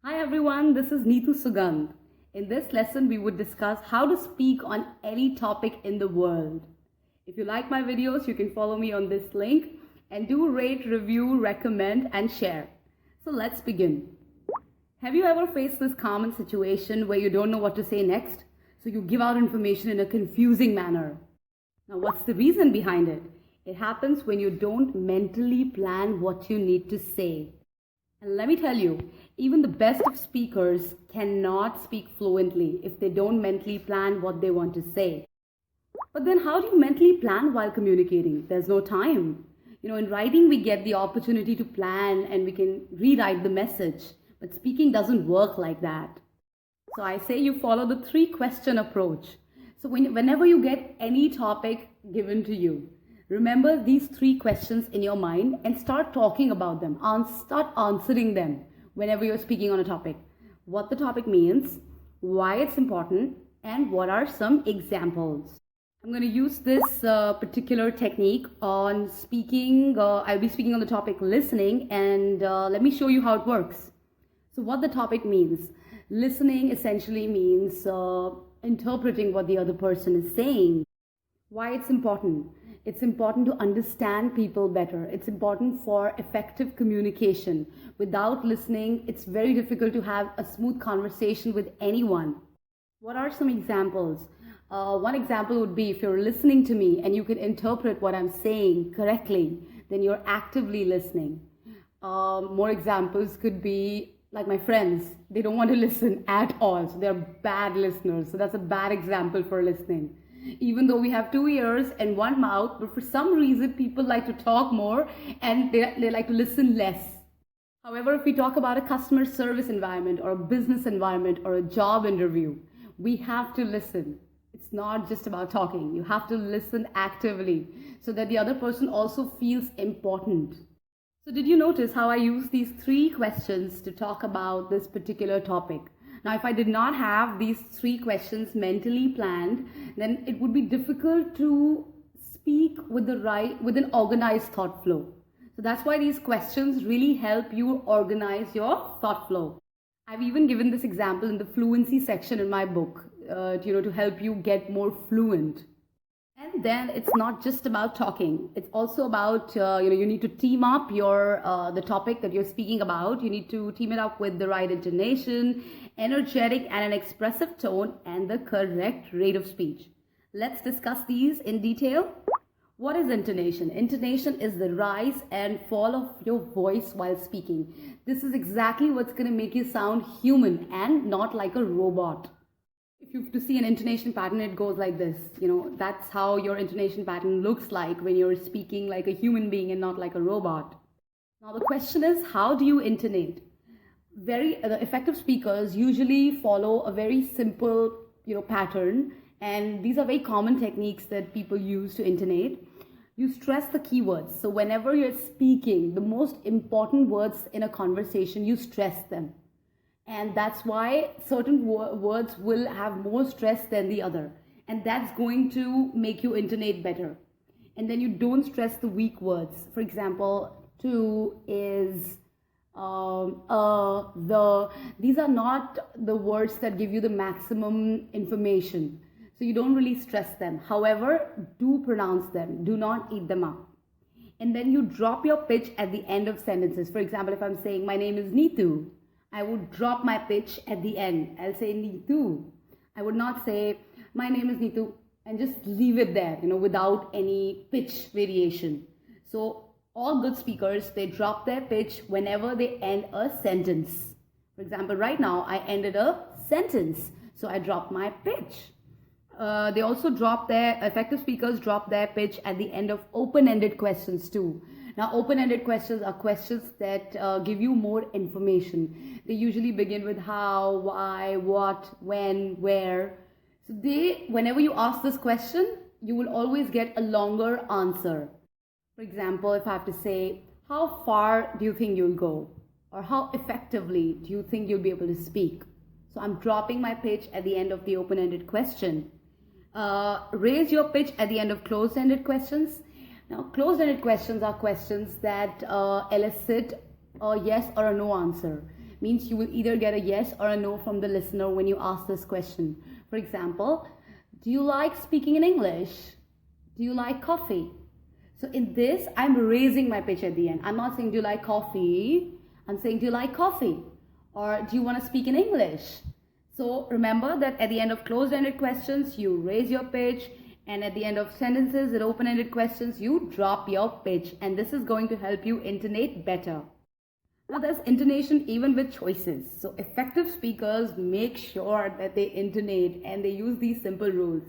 Hi everyone, this is Neetu Sugandh. In this lesson, we would discuss how to speak on any topic in the world. If you like my videos, you can follow me on this link and do rate, review, recommend, and share. So let's begin. Have you ever faced this common situation where you don't know what to say next? So you give out information in a confusing manner. Now, what's the reason behind it? It happens when you don't mentally plan what you need to say. And let me tell you, even the best of speakers cannot speak fluently if they don't mentally plan what they want to say. But then how do you mentally plan while communicating? There's no time. In writing, we get the opportunity to plan and we can rewrite the message. But speaking doesn't work like that. So I say you follow the 3-question approach. So whenever you get any topic given to you, remember these 3 questions in your mind and start talking about them. Start answering them whenever you're speaking on a topic. What the topic means, why it's important, and what are some examples. I'm going to use this particular technique on speaking. I'll be speaking on the topic listening, and let me show you how it works. So what the topic means. Listening essentially means interpreting what the other person is saying. Why it's important. It's important to understand people better. It's important for effective communication. Without listening, it's very difficult to have a smooth conversation with anyone. What are some examples? One example would be if you're listening to me and you can interpret what I'm saying correctly, then you're actively listening. More examples could be like my friends. They don't want to listen at all. So they're bad listeners. So that's a bad example for listening. Even though we have 2 ears and 1 mouth, but for some reason people like to talk more and they like to listen less. However, if we talk about a customer service environment or a business environment or a job interview, we have to listen. It's not just about talking. You have to listen actively so that the other person also feels important. So did you notice how I use these 3 questions to talk about this particular topic? Now, if I did not have these 3 questions mentally planned, then it would be difficult to speak with an organized thought flow. So that's why these questions really help you organize your thought flow. I've even given this example in the fluency section in my book, to help you get more fluent. And then it's not just about talking. It's also about, you need to team up the topic that you're speaking about. You need to team it up with the right intonation, energetic and an expressive tone, and the correct rate of speech. Let's discuss these in detail. What is intonation? Intonation is the rise and fall of your voice while speaking. This is exactly what's going to make you sound human and not like a robot. If you have to see an intonation pattern, it goes like this. That's how your intonation pattern looks like when you're speaking like a human being and not like a robot. Now the question is, how do you intonate? The effective speakers usually follow a very simple, pattern, and these are very common techniques that people use to intonate. You stress the keywords. So whenever you're speaking, the most important words in a conversation, you stress them. And that's why certain words will have more stress than the other. And that's going to make you intonate better. And then you don't stress the weak words. For example, to, is, the. These are not the words that give you the maximum information. So you don't really stress them. However, do pronounce them. Do not eat them up. And then you drop your pitch at the end of sentences. For example, if I'm saying, my name is Neetu, I would drop my pitch at the end. I'll say Neetu. I would not say, my name is Neetu, and just leave it there, without any pitch variation. So all good speakers, they drop their pitch whenever they end a sentence. For example, right now, I ended a sentence, so I dropped my pitch. They also effective speakers drop their pitch at the end of open-ended questions too. Now, open-ended questions are questions that give you more information. They usually begin with how, why, what, when, where. So whenever you ask this question, you will always get a longer answer. For example, if I have to say, how far do you think you'll go? Or how effectively do you think you'll be able to speak? So I'm dropping my pitch at the end of the open-ended question. Raise your pitch at the end of closed-ended questions. Now, closed-ended questions are questions that elicit a yes or a no answer. means you will either get a yes or a no from the listener when you ask this question. For example, do you like speaking in English? Do you like coffee? So in this, I'm raising my pitch at the end. I'm not saying, do you like coffee? I'm saying, do you like coffee? Or do you want to speak in English? So remember that at the end of closed-ended questions, you raise your pitch. And at the end of sentences and open-ended questions, you drop your pitch. And this is going to help you intonate better. Now there's intonation even with choices. So effective speakers make sure that they intonate and they use these simple rules.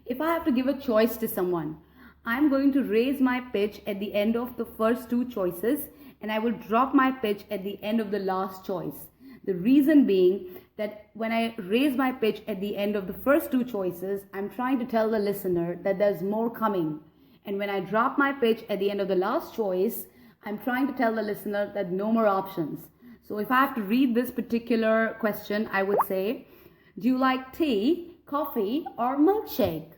If I have to give a choice to someone, I'm going to raise my pitch at the end of the first two choices and I will drop my pitch at the end of the last choice. The reason being that when I raise my pitch at the end of the first two choices, I'm trying to tell the listener that there's more coming. And when I drop my pitch at the end of the last choice, I'm trying to tell the listener that no more options. So if I have to read this particular question, I would say, do you like tea, coffee, or milkshake?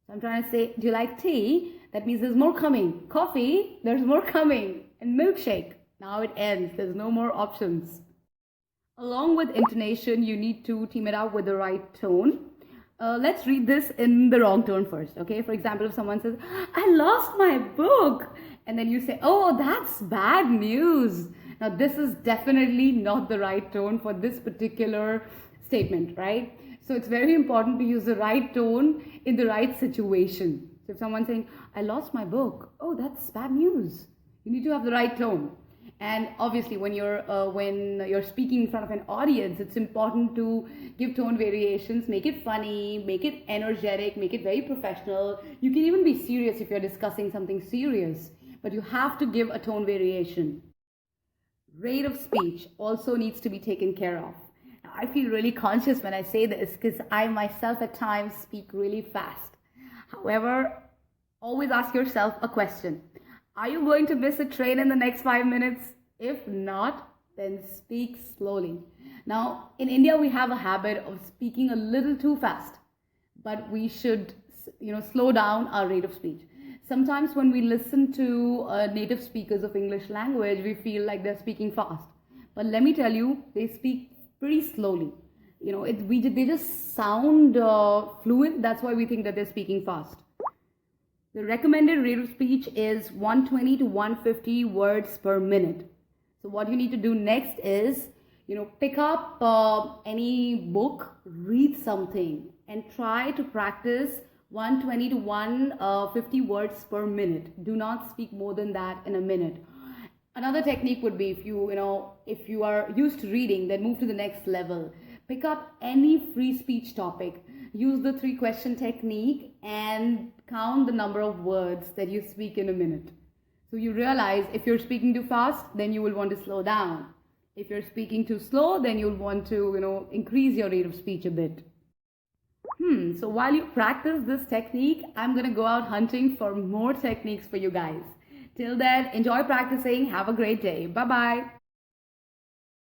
So I'm trying to say, do you like tea? That means there's more coming. Coffee, there's more coming. And milkshake, now it ends. There's no more options. Along with intonation, you need to team it out with the right tone. Let's read this in the wrong tone first, okay? For example, if someone says, I lost my book, and then you say, oh, that's bad news. Now, this is definitely not the right tone for this particular statement, right? So it's very important to use the right tone in the right situation. So if someone's saying, I lost my book, oh, that's bad news. You need to have the right tone. And obviously, when you're speaking in front of an audience, it's important to give tone variations, make it funny, make it energetic, make it very professional. You can even be serious if you're discussing something serious, but you have to give a tone variation. Rate of speech also needs to be taken care of. Now, I feel really conscious when I say this because I myself at times speak really fast. However, always ask yourself a question. Are you going to miss a train in the next 5 minutes? If not, then speak slowly. Now, in India, we have a habit of speaking a little too fast, but we should, slow down our rate of speech. Sometimes when we listen to native speakers of English language, we feel like they're speaking fast. But let me tell you, they speak pretty slowly. They just sound fluent. That's why we think that they're speaking fast. The recommended rate of speech is 120 to 150 words per minute. So what you need to do next is, pick up any book, read something, and try to practice 120 to 150 words per minute. Do not speak more than that in a minute. Another technique would be if you are used to reading, then move to the next level. Pick up any free speech topic. Use the 3-question technique and count the number of words that you speak in a minute. So you realize if you're speaking too fast, then you will want to slow down. If you're speaking too slow, then you'll want to, increase your rate of speech a bit. So while you practice this technique, I'm going to go out hunting for more techniques for you guys. Till then, enjoy practicing. Have a great day. Bye-bye.